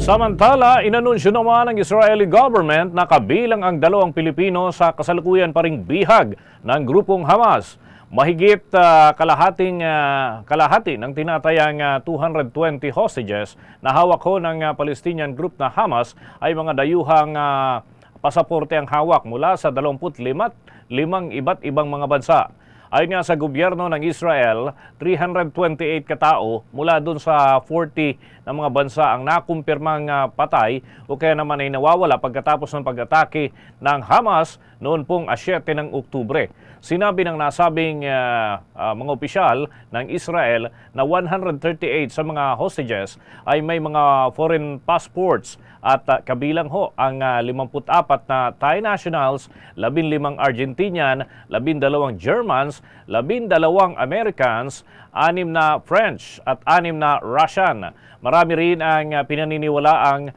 Samantala, inanunsyo naman ng Israeli government na kabilang ang 2 Pilipino sa kasalukuyan pa ring bihag ng grupong Hamas. Mahigit kalahati ng tinatayang 220 hostages na hawak ho ng Palestinian group na Hamas ay mga dayuhang pasaporte ang hawak mula sa 25 iba't ibang mga bansa. Ayon nga sa gobyerno ng Israel, 328 katao mula dun sa 40 na mga bansa ang nakumpirmang patay o kaya naman ay nawawala pagkatapos ng pag-atake ng Hamas noon pong 7 ng Oktubre. Sinabi ng nasabing mga opisyal ng Israel na 138 sa mga hostages ay may mga foreign passports at kabilang ho ang 54 na Thai nationals, 15 Argentinian, 12 Germans, 12 Americans, 6 na French at 6 na Russian. Marami rin ang pinaniniwalaang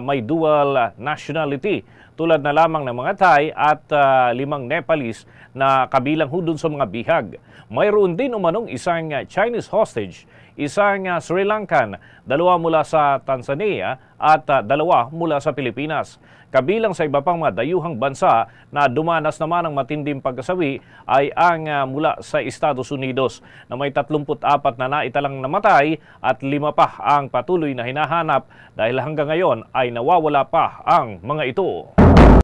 may dual nationality tulad na lamang ng mga Thai at 5 Nepalese na kabilang ho dun sa mga bihag. Mayroon din umanong isang Chinese hostage, isang Sri Lankan, 2 mula sa Tanzania at 2 mula sa Pilipinas. Kabilang sa iba pang mga dayuhang bansa na dumanas naman ng matinding pagkasawi ay ang mula sa Estados Unidos na may 34 na naitalang namatay at 5 pa ang patuloy na hinahanap dahil hanggang ngayon ay nawawala pa ang mga ito.